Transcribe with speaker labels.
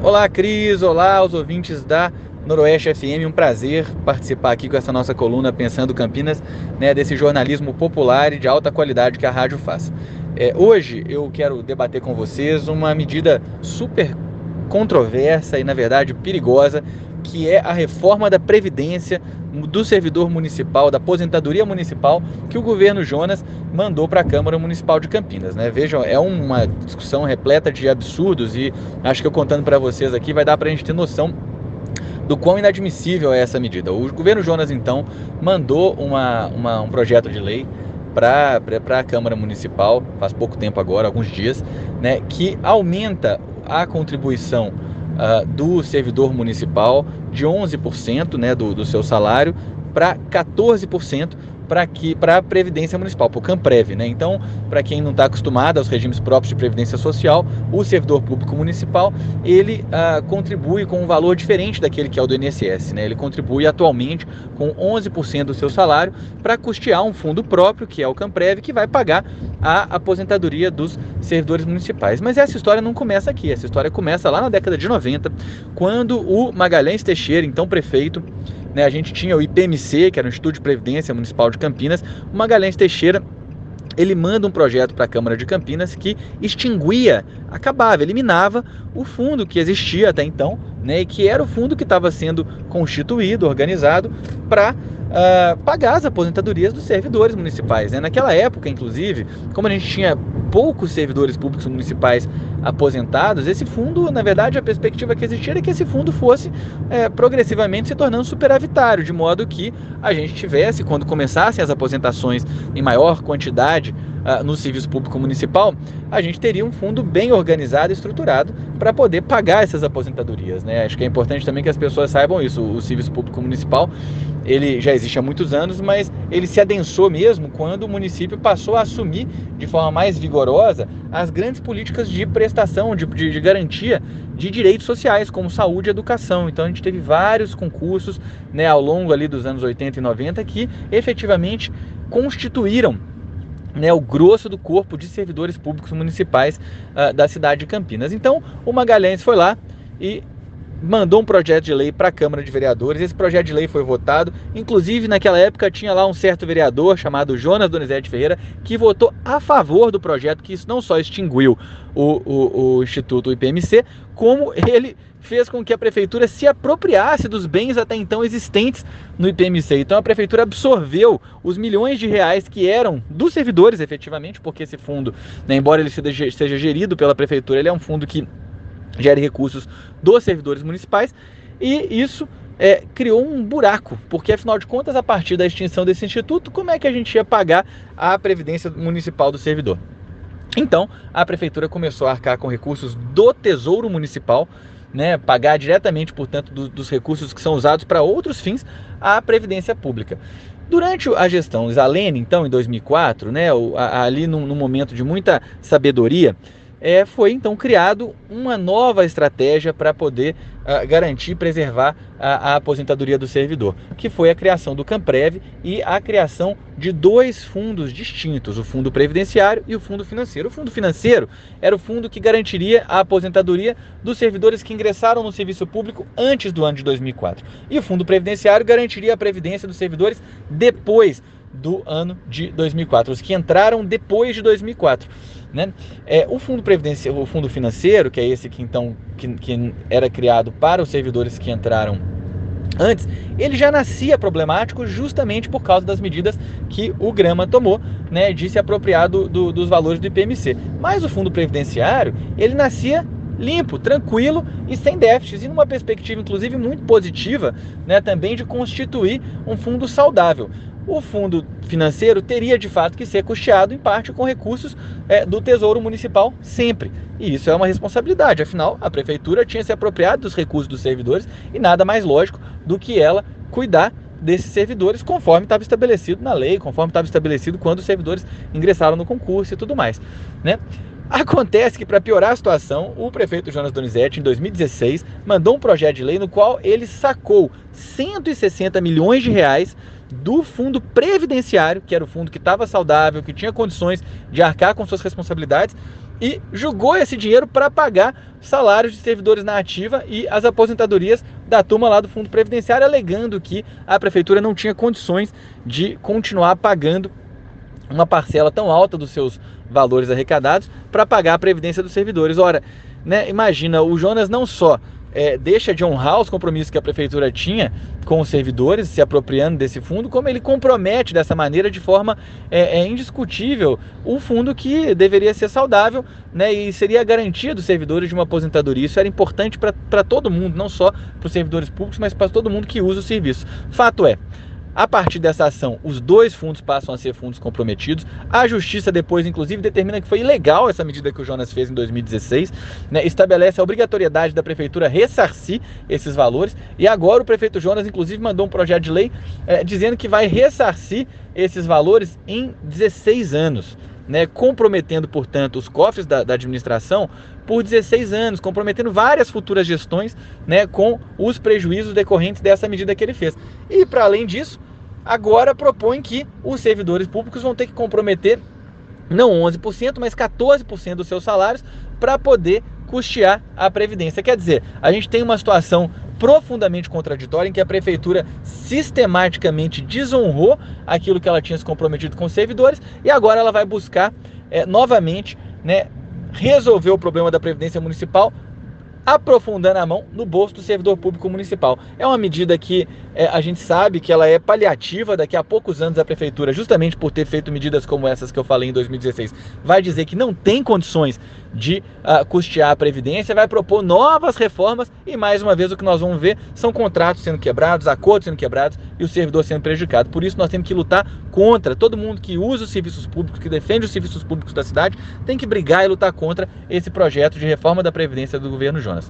Speaker 1: Olá, Cris. Olá, os ouvintes da Noroeste FM. Um prazer participar aqui com essa nossa coluna Pensando Campinas, né, desse jornalismo popular e de alta qualidade que a rádio faz. Hoje eu quero debater com vocês uma medida super controversa e, na verdade, perigosa, que é a reforma da Previdência do servidor municipal, da aposentadoria municipal, que o governo Jonas mandou para a Câmara Municipal de Campinas, né? Vejam, é uma discussão repleta de absurdos e acho que eu contando para vocês aqui vai dar para a gente ter noção do quão inadmissível é essa medida. O governo Jonas, então, mandou um projeto de lei para a Câmara Municipal, faz pouco tempo agora, alguns dias, né, que aumenta a contribuição do servidor municipal de 11%, né, do seu salário para 14% para a Previdência Municipal, para o Camprev, né? Então, para quem não está acostumado aos regimes próprios de Previdência Social, o servidor público municipal, ele contribui com um valor diferente daquele que é o do INSS, né? Ele contribui atualmente com 11% do seu salário para custear um fundo próprio, que é o Camprev, que vai pagar a aposentadoria dos servidores municipais. Mas essa história não começa aqui, essa história começa lá na década de 90, quando o Magalhães Teixeira, então prefeito, né, a gente tinha o IPMC, que era o Instituto de Previdência Municipal de Campinas. O Magalhães Teixeira, ele manda um projeto para a Câmara de Campinas que extinguia, acabava, eliminava o fundo que existia até então, né, e que era o fundo que estava sendo constituído, organizado para pagar as aposentadorias dos servidores municipais, né? Naquela época, inclusive, como a gente tinha poucos servidores públicos municipais aposentados, esse fundo, na verdade, a perspectiva que existia era que esse fundo fosse progressivamente se tornando superavitário, de modo que a gente tivesse, quando começassem as aposentações em maior quantidade no serviço público municipal, a gente teria um fundo bem organizado e estruturado para poder pagar essas aposentadorias, né? Acho que é importante também que as pessoas saibam isso. O serviço público municipal, ele já existe há muitos anos, mas ele se adensou mesmo quando o município passou a assumir de forma mais vigorosa as grandes políticas de prestação, de garantia de direitos sociais, como saúde e educação. Então a gente teve vários concursos, né, ao longo ali dos anos 80 e 90 que efetivamente constituíram, né, o grosso do corpo de servidores públicos municipais da cidade de Campinas. Então o Magalhães foi lá e mandou um projeto de lei para a Câmara de Vereadores. Esse projeto de lei foi votado, inclusive naquela época tinha lá um certo vereador chamado Jonas Donizete Ferreira que votou a favor do projeto, que isso não só extinguiu o Instituto IPMC, como ele fez com que a prefeitura se apropriasse dos bens até então existentes no IPMC. Então a prefeitura absorveu os milhões de reais que eram dos servidores efetivamente, porque esse fundo, né, embora ele seja gerido pela prefeitura, ele é um fundo que gere recursos dos servidores municipais, e isso criou um buraco, porque afinal de contas, a partir da extinção desse instituto, como é que a gente ia pagar a previdência municipal do servidor? Então, a prefeitura começou a arcar com recursos do Tesouro Municipal, né, pagar diretamente, portanto, dos recursos que são usados para outros fins, a previdência pública. Durante a gestão Zaleni, então, em 2004, né, ali num momento de muita sabedoria, foi então criado uma nova estratégia para poder garantir e preservar a aposentadoria do servidor, que foi a criação do Camprev e a criação de dois fundos distintos, o fundo previdenciário e o fundo financeiro. O fundo financeiro era o fundo que garantiria a aposentadoria dos servidores que ingressaram no serviço público antes do ano de 2004. E o fundo previdenciário garantiria a previdência dos servidores depois do ano de 2004, os que entraram depois de 2004, né? O fundo financeiro, que é esse que então que era criado para os servidores que entraram antes, ele já nascia problemático justamente por causa das medidas que o Grama tomou, né, de se apropriar dos valores do IPMC. Mas o fundo previdenciário, ele nascia limpo, tranquilo e sem déficits, e numa perspectiva inclusive muito positiva, né, também de constituir um fundo saudável. O fundo financeiro teria de fato que ser custeado em parte com recursos do Tesouro Municipal sempre. E isso é uma responsabilidade, afinal a prefeitura tinha se apropriado dos recursos dos servidores e nada mais lógico do que ela cuidar desses servidores conforme estava estabelecido na lei, conforme estava estabelecido quando os servidores ingressaram no concurso e tudo mais, né? Acontece que, para piorar a situação, o prefeito Jonas Donizete, em 2016, mandou um projeto de lei no qual ele sacou 160 milhões de reais do fundo previdenciário, que era o fundo que estava saudável, que tinha condições de arcar com suas responsabilidades, e jogou esse dinheiro para pagar salários de servidores na ativa e as aposentadorias da turma lá do Fundo Previdenciário, alegando que a prefeitura não tinha condições de continuar pagando uma parcela tão alta dos seus valores arrecadados para pagar a previdência dos servidores. Ora, né, imagina, o Jonas não só deixa de honrar os compromissos que a prefeitura tinha com os servidores, se apropriando desse fundo, como ele compromete dessa maneira, de forma indiscutível, um fundo que deveria ser saudável, né, e seria a garantia dos servidores de uma aposentadoria. Isso era importante para todo mundo, não só para os servidores públicos, mas para todo mundo que usa o serviço. Fato é, a partir dessa ação, os dois fundos passam a ser fundos comprometidos. A Justiça depois, inclusive, determina que foi ilegal essa medida que o Jonas fez em 2016, né? Estabelece a obrigatoriedade da prefeitura ressarcir esses valores. E agora o prefeito Jonas, inclusive, mandou um projeto de lei dizendo que vai ressarcir esses valores em 16 anos. Né, comprometendo, portanto, os cofres da administração por 16 anos, comprometendo várias futuras gestões, né, com os prejuízos decorrentes dessa medida que ele fez. E, para além disso, agora propõe que os servidores públicos vão ter que comprometer não 11%, mas 14% dos seus salários para poder custear a Previdência. Quer dizer, a gente tem uma situação profundamente contraditória em que a prefeitura sistematicamente desonrou aquilo que ela tinha se comprometido com os servidores e agora ela vai buscar novamente, né, resolver o problema da Previdência Municipal, aprofundando a mão no bolso do servidor público municipal. É uma medida que a gente sabe que ela é paliativa. Daqui a poucos anos a prefeitura, justamente por ter feito medidas como essas que eu falei em 2016, vai dizer que não tem condições de custear a Previdência, vai propor novas reformas e, mais uma vez, o que nós vamos ver são contratos sendo quebrados, acordos sendo quebrados e o servidor sendo prejudicado. Por isso nós temos que lutar contra. Todo mundo que usa os serviços públicos, que defende os serviços públicos da cidade, tem que brigar e lutar contra esse projeto de reforma da Previdência do governo Jonas.